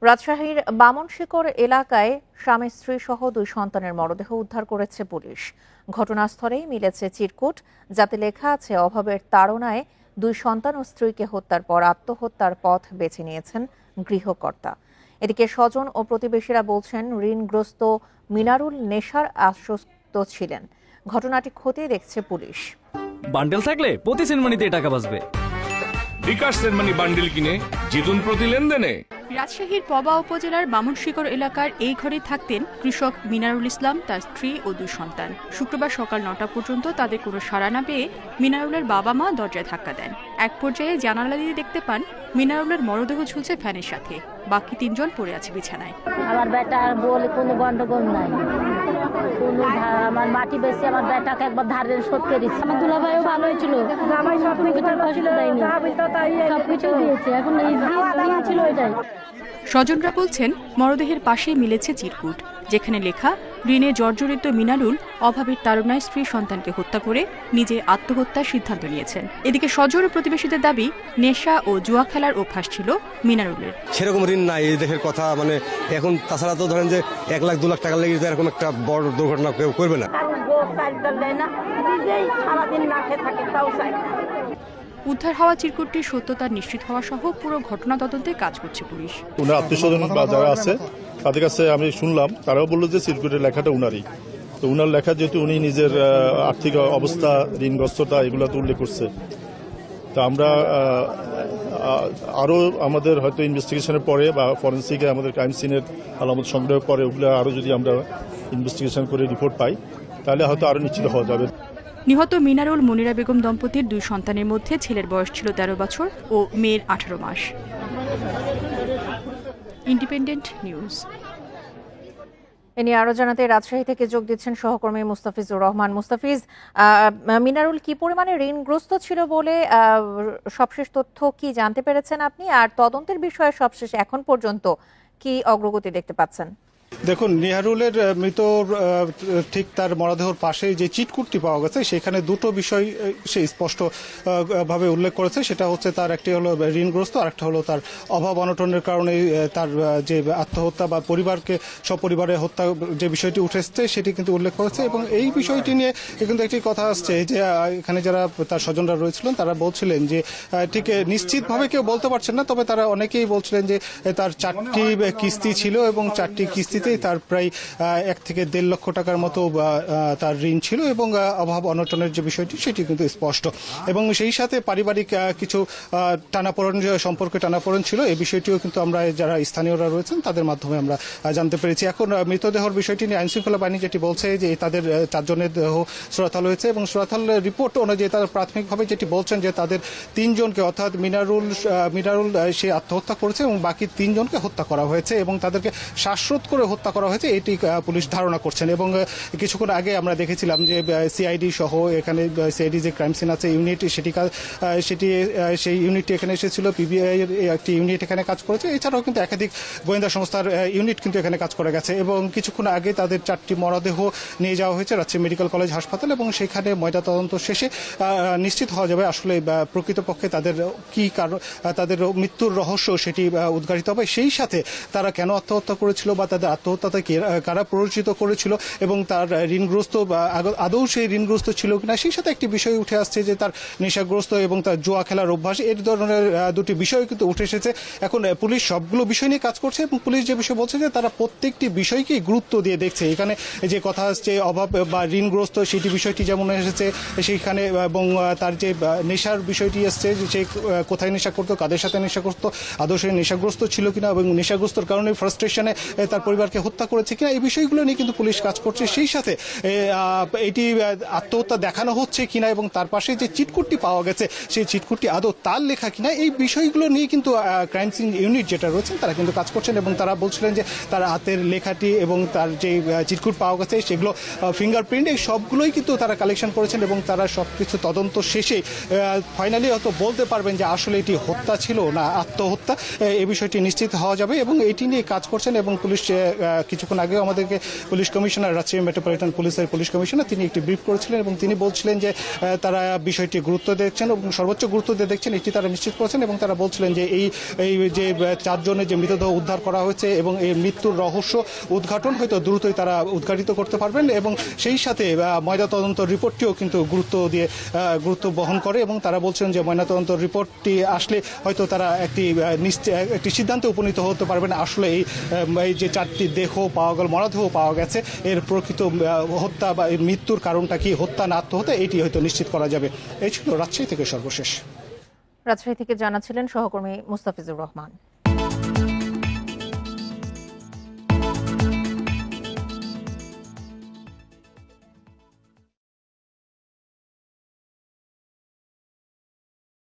রাজশাহীর বামনশিকর এলাকায় স্বামী স্ত্রী সহ 2 সন্তানের মরদেহ উদ্ধার করেছে পুলিশ। ঘটনাস্থলেই মিলেছে চিরকুট, যাতে লেখা আছে অভাবের তাড়নায় 2 সন্তান ও স্ত্রীকে হত্যার পর আত্মহত্যার পথ বেছে নিয়েছেন গৃহকর্তা। এদিকে স্বজন ও প্রতিবেশীরা বলছেন ঋণগ্রস্ত মিনারুল নেশার আশ্বস্ত ছিলেন। ঘটনাটি খতিয়ে দেখছে পুলিশ। বান্ডেল থাকলে প্রতি সেনমানিতে টাকা বাঁচবে। বিকাশ সেনমানি বান্ডেল কিনে জিতুন প্রতি লেনদেনে। রাজশাহীর পবা উপজেলার বামনশিকর এলাকার এই ঘরে থাকতেন কৃষক মিনারুল ইসলাম, তার স্ত্রী ও 2 সন্তান। শুক্রবার সকাল 9টা পর্যন্ত তাদের কোনো সাড়া না পেয়ে মিনারুলের বাবা মা দরজায় ধাক্কা দেন। এক পর্যায়ে জানালা দিয়ে দেখতে পান মিনারুলের মরদেহ ঝুলছে ফ্যানের সাথে, বাকি 3 জন পড়ে আছে বিছানায়। আমার বেটা বলে কোনো গন্ডগোল নাই, আমার মাটি বেশি আমার বেটাকে একবার ধারে শোধ করেছি। আমার দুলাভাইও ভালোই ছিল, সবকিছু দিয়েছে, এখন ছিল এটাই। স্বজনরা বলছেন মরদেহের পাশেই মিলেছে চিরকুট, যেখানে লেখা ঋণে জর্জরিত মিনারুল অভাবের তাড়নায় স্ত্রী সন্তানকে হত্যা করে নিজে আত্মহত্যার সিদ্ধান্ত নিয়েছেন। এদিকে স্বজন ও প্রতিবেশীদের দাবি নেশা ও জুয়া খেলার অভ্যাস ছিল মিনারুলের। সেরকম ঋণ নাই এই দেশের কথা, এখন তাছাড়া তো ধরেন যে 1 লাখ 2 লাখ টাকা লেগে এরকম একটা বড় দুর্ঘটনা কেউ করবে না। উদ্ধার হওয়া চিরকুটটির সত্যতা নিশ্চিত হওয়া সহ পুরো ঘটনা তদন্তে কাজ করছে পুলিশ। ওনার আত্মীয়স্বজন বা যারা আছে তাদের কাছে আমি শুনলাম, তারাও বললো যে চিরকুটের লেখাটা উনারই। তো উনার লেখা যেহেতু উনি নিজের আর্থিক অবস্থা, ঋণগ্রস্ততা এগুলো তো উল্লেখ করছে। তো আমরা আরও আমাদের হয়তো ইনভেস্টিগেশনের পরে বা ফরেন্সিকে আমাদের ক্রাইম সিনের আলামত সংগ্রহ করে ওগুলো আরও যদি আমরা ইনভেস্টিগেশন করে রিপোর্ট পাই তাহলে হয়তো আরও নিশ্চিত হওয়া যাবে। নিহত মিনারুল মনিরা বেগম দম্পতির 2 সন্তানের মধ্যে ছেলের বয়স ছিল 13 বছর ও মেয়ের 18 মাস। Independent news. এ নিয়ে আরো জানাতে রাজশাহী থেকে যোগ দিচ্ছেন সহকর্মী মুস্তাফিজুর রহমান। মুস্তাফিজ, মিনারুল কি পরিমাণে ঋণগ্রস্ত ছিল বলে সবশেষ তথ্য কি জানতে পেরেছেন আপনি, আর তদন্তের বিষয়ে সবশেষ এখন পর্যন্ত কি অগ্রগতি দেখতে পাচ্ছেন? দেখুন, নিহারুলের মৃত ঠিক তার মরদেহর পাশে যে চিটকুটটি পাওয়া গেছে সেখানে 2টো বিষয় সে স্পষ্ট ভাবে উল্লেখ করেছে। সেটা হচ্ছে তার একটি হলো ঋণগ্রস্ত, আর একটা হলো তার অভাব অনটনের কারণে তার যে আত্মহত্যা বা পরিবারকে সপরিবারে হত্যা যে বিষয়টি উঠে এসছে সেটি কিন্তু উল্লেখ করেছে। এবং এই বিষয়টি নিয়ে কিন্তু একটি কথা আসছে যে এখানে যারা তার স্বজনরা রয়েছিলেন তারা বলছিলেন যে ঠিক নিশ্চিতভাবে কেউ বলতে পারছেন না, তবে তারা অনেকেই বলছিলেন যে তার 4টি কিস্তি ছিল এবং 4টি কিস্তিতে তার প্রায় 1 থেকে 1.5 লক্ষ টাকার মতো তার ঋণ ছিল এবং অভাব অনটনের যে বিষয়টি সেটি কিন্তু স্পষ্ট। এবং সেই সাথে পারিবারিক কিছু সম্পর্কে টানাপোড়েন ছিল, এই বিষয়টিও কিন্তু আমরা যারা স্থানীয়রা রয়েছেন তাদের মাধ্যমে আমরা জানতে পেরেছি। এখন মৃতদেহর বিষয়টি নিয়ে আইনশৃঙ্খলা বাহিনী যেটি বলছে যে তাদের 4 জনের দেহ সুরাথাল হয়েছে এবং সুরাথাল রিপোর্ট অনুযায়ী তারা প্রাথমিকভাবে যেটি বলছেন যে তাদের 3 জনকে অর্থাৎ মিনারুল সে আত্মহত্যা করেছে এবং বাকি 3 জনকে হত্যা করা হয়েছে এবং তাদেরকে শ্বাসরোধ করে হত্যা করা হয়েছে এটি পুলিশ ধারণা করছেন। এবং কিছুক্ষণ আগে আমরা দেখেছিলাম যে সিআইডি সহ এখানে সিআইডি যে ক্রাইম সিন আছে ইউনিট সেই ইউনিটটি এখানে এসেছিল, পিবিআই এর একটি ইউনিট এখানে কাজ করেছে। এছাড়াও কিন্তু একাধিক গোয়েন্দা সংস্থার ইউনিট কিন্তু এখানে কাজ করে গেছে এবং কিছুক্ষণ আগে তাদের 4টি মরদেহ নিয়ে যাওয়া হয়েছে রাজশাহী মেডিকেল কলেজ হাসপাতাল এবং সেখানে ময়নাতদন্ত শেষে নিশ্চিত হওয়া যাবে আসলে প্রকৃতপক্ষে তাদের কি কারণ, তাদের মৃত্যুর রহস্য সেটি উদ্ঘাটিত হবে। সেই সাথে তারা কেন আত্মহত্যা করেছিল বা তাদের আত্মহত্যাতে কারা প্ররোচিত করেছিল এবং তার ঋণগ্রস্ত বা আদৌ সেই ঋণগ্রস্ত ছিল কিনা, সেই সাথে একটি বিষয় উঠে আসছে যে তার নেশাগ্রস্ত এবং তার জুয়া খেলার অভ্যাস, এই ধরনের 2টি বিষয় কিন্তু উঠে এসেছে। এখন পুলিশ সবগুলো বিষয় নিয়ে কাজ করছে এবং পুলিশ যে বিষয় বলছে যে তারা প্রত্যেকটি বিষয়কেই গুরুত্ব দিয়ে দেখছে। এখানে যে কথা আসছে অভাব বা ঋণগ্রস্ত সেটি বিষয়টি যেমন এসেছে সেইখানে, এবং তার যে নেশার বিষয়টি আসছে যে সে কোথায় নেশা করতো, কাদের সাথে নেশা করতো, আদৌ সে নেশাগ্রস্ত ছিল কিনা এবং নেশাগ্রস্তর কারণে ফ্রাস্ট্রেশনে তার পরিবারকে হত্যা করেছে কিনা, এই বিষয়গুলো নিয়ে কিন্তু পুলিশ কাজ করছে। সেই সাথে এটি আত্মহত্যা দেখানো হচ্ছে কিনা এবং তার পাশে যে চিটকুটটি পাওয়া গেছে সেই চিটকুটটি আদৌ তার লেখা কিনা, এই বিষয়গুলো নিয়ে কিন্তু ক্রাইম সিন ইউনিট যেটা রয়েছেন তারা কিন্তু কাজ করছেন এবং তারা বলছিলেন যে তার হাতের লেখাটি এবং তার যে চিটকুট পাওয়া গেছে সেগুলো ফিঙ্গারপ্রিন্ট, এই সবগুলোই কিন্তু তারা কালেকশন করেছেন এবং তারা সবকিছু তদন্ত শেষে ফাইনালি হয়তো বলতে পারবেন যে আসলে এটি হত্যা ছিল না আত্মহত্যা, এই বিষয়টি নিশ্চিত হওয়া যাবে এবং এটি নিয়ে কাজ করছেন এবং পুলিশ কিছুক্ষণ আগেও আমাদেরকে পুলিশ কমিশনার, রাজশাহী মেট্রোপলিটন পুলিশের পুলিশ কমিশনার, তিনি একটি ব্রিফ করেছিলেন এবং তিনি বলছিলেন যে তারা বিষয়টি গুরুত্ব দিচ্ছেন এবং সর্বোচ্চ গুরুত্ব দিয়ে দেখছেন, এটি তারা নিশ্চিত করেছেন। এবং তারা বলছিলেন যে এই যে 4 জনের যে মৃতদেহ উদ্ধার করা হয়েছে এবং এই মৃত্যুর রহস্য উদ্ঘাটন হয়তো দ্রুতই তারা উদ্ঘাটিত করতে পারবেন এবং সেই সাথে ময়নাতদন্ত রিপোর্টটিও কিন্তু গুরুত্ব বহন করে এবং তারা বলছেন যে ময়নাতদন্ত রিপোর্টটি আসলে হয়তো তারা একটি সিদ্ধান্তে উপনীত হতে পারবেন আসলে এই যে 4টি দেহ পাওয়া গেল, মরদেহ পাওয়া গেছে, এর প্রকৃত হত্যা বা এর মৃত্যুর কারণটা কি, হত্যা না আত্মহত্যা, এটি হয়তো নিশ্চিত করা যাবে। এই ছিল রাজশাহী থেকে সর্বশেষ। রাজশাহী থেকে জানাচ্ছিলেন সহকর্মী মুস্তাফিজুর রহমান।